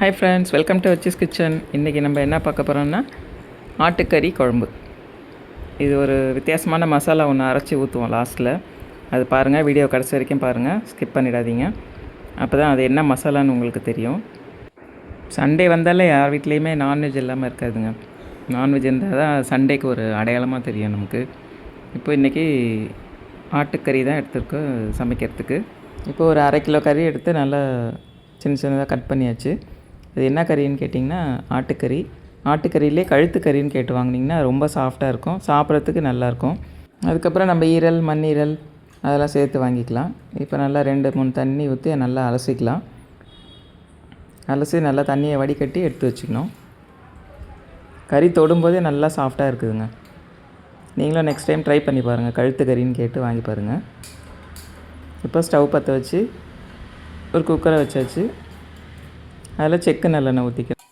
Hi friends, welcome to வச்சிஸ் kitchen. இன்றைக்கி நம்ம என்ன பார்க்க போகிறோம்னா ஆட்டுக்கறி குழம்பு. இது ஒரு வித்தியாசமான மசாலா ஒன்று அரைச்சி ஊற்றுவோம் லாஸ்ட்டில். அது பாருங்கள், வீடியோ கடைசி வரைக்கும் பாருங்கள், ஸ்கிப் பண்ணிடாதீங்க. அப்போ தான் அது என்ன மசாலான்னு உங்களுக்கு தெரியும். சண்டே வந்தாலே யார் வீட்லேயுமே நான்வெஜ் இல்லாமல் இருக்காதுங்க. நான்வெஜ் இருந்தால் தான் சண்டேக்கு ஒரு அடையாளமாக தெரியும் நமக்கு. இப்போ இன்றைக்கி ஆட்டுக்கறி தான் எடுத்துருக்கோம் சமைக்கிறதுக்கு. இப்போ ஒரு 1/2 கிலோ கறி எடுத்து நல்லா சின்ன சின்னதாக கட் பண்ணியாச்சு. இது என்ன கறின்னு கேட்டிங்கன்னா ஆட்டுக்கறி. ஆட்டுக்கறியிலே கழுத்து கறின்னு கேட்டு வாங்கினீங்கன்னா ரொம்ப சாஃப்டாக இருக்கும், சாப்பிட்றதுக்கு நல்லாயிருக்கும். அதுக்கப்புறம் நம்ம ஈரல், மண்ணீரல் அதெல்லாம் சேர்த்து வாங்கிக்கலாம். இப்போ நல்லா 2-3 தண்ணி ஊற்றி நல்லா அலசிக்கலாம். அலசி நல்லா தண்ணியை வடிகட்டி எடுத்து வச்சுக்கணும். கறி தொடும்போதே நல்லா சாஃப்டாக இருக்குதுங்க. நீங்களும் நெக்ஸ்ட் டைம் ட்ரை பண்ணி பாருங்கள், கழுத்து கறின்னு கேட்டு வாங்கி பாருங்கள். இப்போ ஸ்டவ் பற்ற வச்சு ஒரு குக்கரை வச்சாச்சு. அதில் செக்கு நல்லெண்ணெய் ஊற்றிக்கலாம்.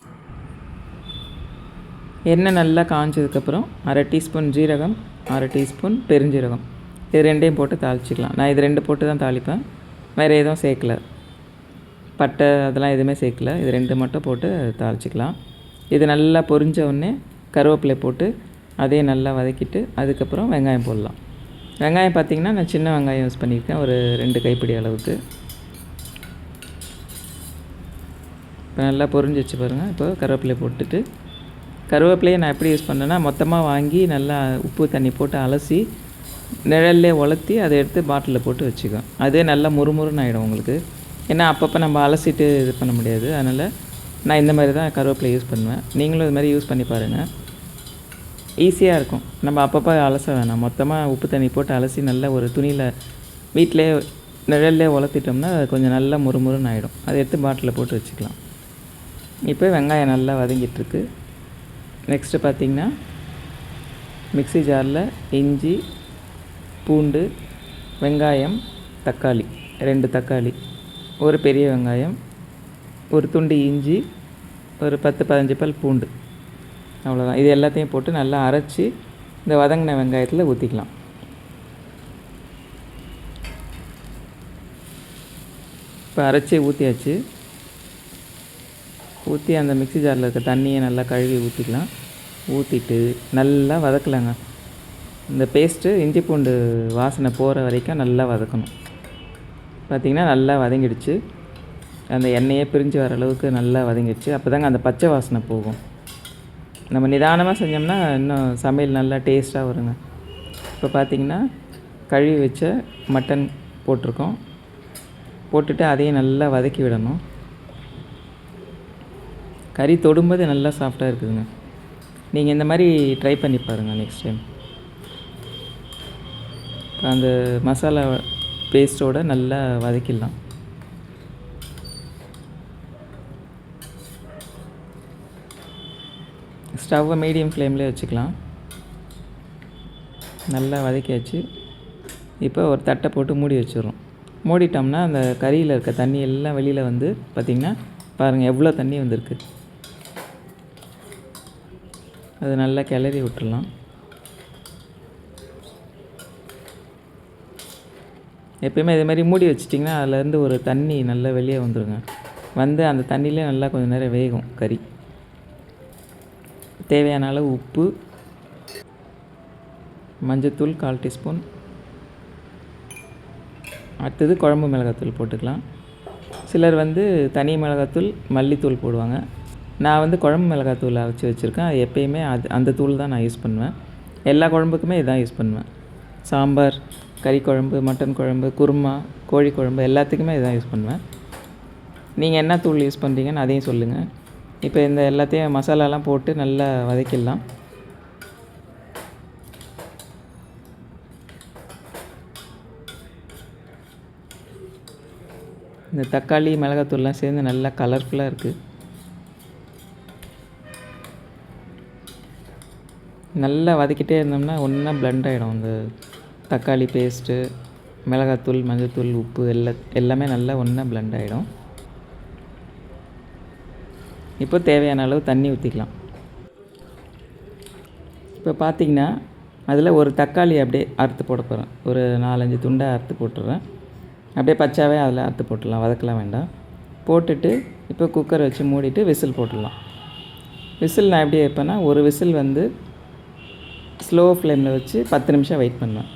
எண்ணெய் நல்லா காய்ஞ்சதுக்கப்புறம் 1/2 டீஸ்பூன் ஜீரகம், 1/2 டீஸ்பூன் பெருஞ்சீரகம், இது 2யும் போட்டு தாளிச்சிக்கலாம். நான் இது 2 போட்டு தான் தாளிப்பேன், வேறு எதுவும் சேர்க்கலை. பட்டை அதெல்லாம் எதுவுமே சேர்க்கல, இது 2 மட்டும் போட்டு தாளிச்சிக்கலாம். இது நல்லா பொரிஞ்ச உடனே கருவேப்பிலை போட்டு அதையும் நல்லா வதக்கிட்டு அதுக்கப்புறம் வெங்காயம் போடலாம். வெங்காயம் பார்த்திங்கன்னா நான் சின்ன வெங்காயம் யூஸ் பண்ணியிருக்கேன், ஒரு 2 கைப்பிடி அளவுக்கு. இப்போ நல்லா பொரிஞ்சு வச்சு பாருங்கள். இப்போ கருவேப்பிலை போட்டுட்டு, கருவேப்பிலையை நான் எப்படி யூஸ் பண்ணேன்னா மொத்தமாக வாங்கி நல்லா உப்பு தண்ணி போட்டு அலசி நிழல்லே உலர்த்தி அதை எடுத்து பாட்டிலில் போட்டு வச்சுக்குவேன். அதே நல்லா முறுமுறுன்னு ஆகிடும் உங்களுக்கு. ஏன்னா அப்பப்போ நம்ம அலசிட்டு இது பண்ண முடியாது, அதனால் நான் இந்த மாதிரி தான் கருவேப்பிலை யூஸ் பண்ணுவேன். நீங்களும் இது மாதிரி யூஸ் பண்ணி பாருங்கள், ஈஸியாக இருக்கும். நம்ம அப்பப்போ அலச வேணாம், மொத்தமாக உப்பு தண்ணி போட்டு அலசி நல்லா ஒரு துணியில் வீட்டிலே நிழல்லே உலர்த்திட்டோம்னா அது கொஞ்சம் நல்லா முறுமுறுன்னு ஆகிடும். அதை எடுத்து பாட்டிலில் போட்டு வச்சுக்கலாம். இப்போ வெங்காயம் நல்லா வதங்கிட்டுருக்கு. நெக்ஸ்ட்டு பார்த்திங்கன்னா மிக்ஸி ஜாரில் இஞ்சி, பூண்டு, வெங்காயம், தக்காளி, 2 தக்காளி, ஒரு பெரிய வெங்காயம், ஒரு துண்டு இஞ்சி, ஒரு 10-15 பல் பூண்டு, அவ்வளோதான். இது எல்லாத்தையும் போட்டு நல்லா அரைச்சி இந்த வதங்கின வெங்காயத்தில் ஊற்றிக்கலாம். இப்போ அரைச்சி ஊற்றியாச்சு. ஊற்றி அந்த மிக்ஸி ஜாரில் இருக்க தண்ணியை நல்லா கழுவி ஊற்றிக்கலாம். ஊற்றிட்டு நல்லா வதக்கலாங்க. இந்த பேஸ்ட்டு இஞ்சி பூண்டு வாசனை போகிற வரைக்கும் நல்லா வதக்கணும். பார்த்திங்கன்னா நல்லா வதங்கிடுச்சு, அந்த எண்ணெயே பிரிஞ்சு வர அளவுக்கு நல்லா வதங்கிடுச்சு. அப்போ தாங்க அந்த பச்சை வாசனை போகும். நம்ம நிதானமாக செஞ்சோம்னா இன்னும் சமையல் நல்லா டேஸ்ட்டாக வருங்க. இப்போ பார்த்திங்கன்னா கழுவி வச்ச மட்டன் போட்டிருக்கோம். போட்டுட்டு அதையும் நல்லா வதக்கி விடணும். கறி தொடும்போது நல்லா சாஃப்டாக இருக்குதுங்க. நீங்கள் இந்த மாதிரி ட்ரை பண்ணி பாருங்கள் நெக்ஸ்ட் டைம். அந்த மசாலா பேஸ்ட்டோடு நல்லா வதக்கிடலாம். ஸ்டவ்வை மீடியம் ஃப்ளேம்லேயே வச்சுக்கலாம். நல்லா வதக்கியாச்சு. இப்போ ஒரு தட்டை போட்டு மூடி வச்சிடுறோம். மூடிட்டோம்னா அந்த கறியில் இருக்க தண்ணி எல்லாம் வெளியில் வந்து பார்த்திங்கன்னா பாருங்கள் எவ்வளோ தண்ணி வந்திருக்கு. அது நல்லா கிளறி விட்டுறலாம். எப்பயுமே இதே மாதிரி மூடி வச்சிட்டிங்கன்னா அதுலேருந்து ஒரு தண்ணி நல்லா வெளியே வந்துடுங்க. வந்து அந்த தண்ணியிலே நல்லா கொஞ்சம் நேரம் வேகும் கறி. தேவையான அளவு உப்பு, மஞ்சத்தூள் 1/4 டீஸ்பூன், அடுத்தது குழம்பு மிளகாத்தூள் போட்டுக்கலாம். சிலர் தனி மிளகாத்தூள், மல்லித்தூள் போடுவாங்க. நான் குழம்பு மிளகாத்தூள் அரைச்சி வச்சுருக்கேன். அது எப்பயுமே அந்த தூள் தான் நான் யூஸ் பண்ணுவேன். எல்லா குழம்புக்குமே இதான் யூஸ் பண்ணுவேன். சாம்பார், கறி குழம்பு, மட்டன் குழம்பு, குருமா, கோழி குழம்பு எல்லாத்துக்குமே இதான் யூஸ் பண்ணுவேன். நீங்கள் என்ன தூள் யூஸ் பண்ணுறீங்கன்னு அதையும் சொல்லுங்கள். இப்போ இந்த எல்லாத்தையும் மசாலாலாம் போட்டு நல்லா வதக்கிடலாம். இந்த தக்காளி மிளகாத்தூள்லாம் சேர்ந்து நல்லா கலர்ஃபுல்லாக இருக்குது. நல்லா வதக்கிட்டே இருந்தோம்னா ஒன்றா பிளெண்ட் ஆகிடும். அந்த தக்காளி பேஸ்ட்டு, மிளகாத்தூள், மஞ்சத்தூள், உப்பு எல்லாமே நல்லா ஒன்றா பிளெண்ட் ஆகிடும். இப்போ தேவையான அளவு தண்ணி ஊற்றிக்கலாம். இப்போ பார்த்திங்கன்னா அதில் ஒரு தக்காளி அப்படியே அறுத்து போட போகிறேன். ஒரு 4-5 துண்டாக அறுத்து போட்டுடுறேன். அப்படியே பச்சாவே அதில் அறுத்து போட்டுடலாம், வதக்கலாம் வேண்டாம். போட்டுட்டு இப்போ குக்கர் வச்சு மூடிட்டு விசில் போட்டுடலாம். விசில் நான் எப்படி வைப்பேன்னா, ஒரு விசில் வந்து ஸ்லோ ஃப்ளேமில் வச்சு 10 நிமிஷம் வெயிட் பண்ணுவேன்.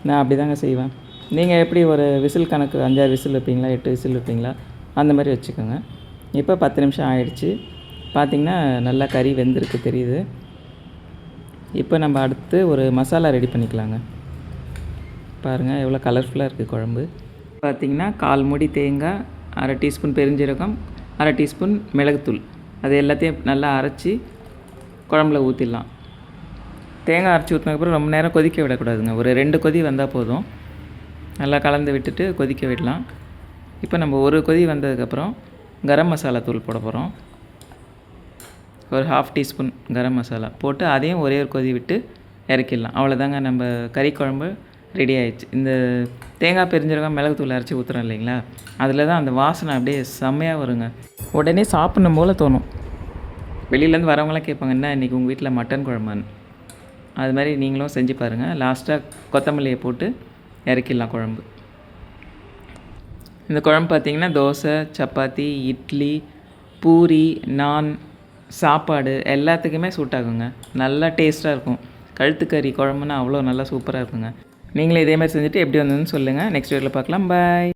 நான் அப்படி தாங்க செய்வேன். நீங்கள் எப்படி ஒரு விசில் கணக்கு 5-6 விசில் வைப்பீங்களா, 8 விசில் வைப்பீங்களா, அந்த மாதிரி வச்சுக்கோங்க. இப்போ 10 நிமிஷம் ஆயிடுச்சு. பார்த்திங்கன்னா நல்லா கறி வெந்திருக்கு தெரியுது. இப்போ நம்ம அடுத்து ஒரு மசாலா ரெடி பண்ணிக்கலாங்க. பாருங்கள் எவ்வளோ கலர்ஃபுல்லாக இருக்குது குழம்பு. பார்த்திங்கன்னா 1/4 மூடி தேங்காய், 1/2 டீஸ்பூன் பெருஞ்சீரகம், 1/2 டீஸ்பூன் மிளகுத்தூள், அது எல்லாத்தையும் நல்லா அரைச்சி குழம்புல ஊற்றிடலாம். தேங்காய் அரைச்சி ஊற்றினதுக்கப்புறம் ரொம்ப நேரம் கொதிக்க விடக்கூடாதுங்க. ஒரு 2 கொதி வந்தால் போதும். நல்லா கலந்து விட்டுட்டு கொதிக்க விடலாம். இப்போ நம்ம ஒரு கொதி வந்ததுக்கப்புறம் கரம் மசாலா தூள் போட போகிறோம். ஒரு 1/2 டீஸ்பூன் கரம் மசாலா போட்டு அதையும் ஒரே ஒரு கொதி விட்டு இறக்கிடலாம். அவ்வளோதாங்க, நம்ம கறி குழம்பு ரெடி ஆயிடுச்சு. இந்த தேங்காய் பெருஞ்சீரகம் மிளகுத்தூள் அரைச்சி ஊற்றுறோம் இல்லைங்களா, அதில் தான் அந்த வாசனை அப்படியே செம்மையாக வருங்க. உடனே சாப்பிடணும் போல் தோணும். வெளியிலேருந்து வரவங்களாம் கேட்பாங்க, என்ன இன்றைக்கி உங்கள் வீட்டில் மட்டன் குழம்பான்னு. அது மாதிரி நீங்களும் செஞ்சு பாருங்கள். லாஸ்ட்டாக கொத்தமல்லியை போட்டு இறக்கிடலாம் குழம்பு. இந்த குழம்பு பார்த்திங்கன்னா தோசை, சப்பாத்தி, இட்லி, பூரி, நான், சாப்பாடு எல்லாத்துக்குமே சூட் ஆகுங்க. நல்லா டேஸ்ட்டாக இருக்கும். கழுத்துக்கறி குழம்புன்னா அவ்வளோ நல்லா சூப்பராக இருக்குங்க. நீங்களே இதே மாதிரி செஞ்சுட்டு எப்படி வந்ததுன்னு சொல்லுங்கள். நெக்ஸ்ட் வீடியோவில் பார்க்கலாம். பாய்.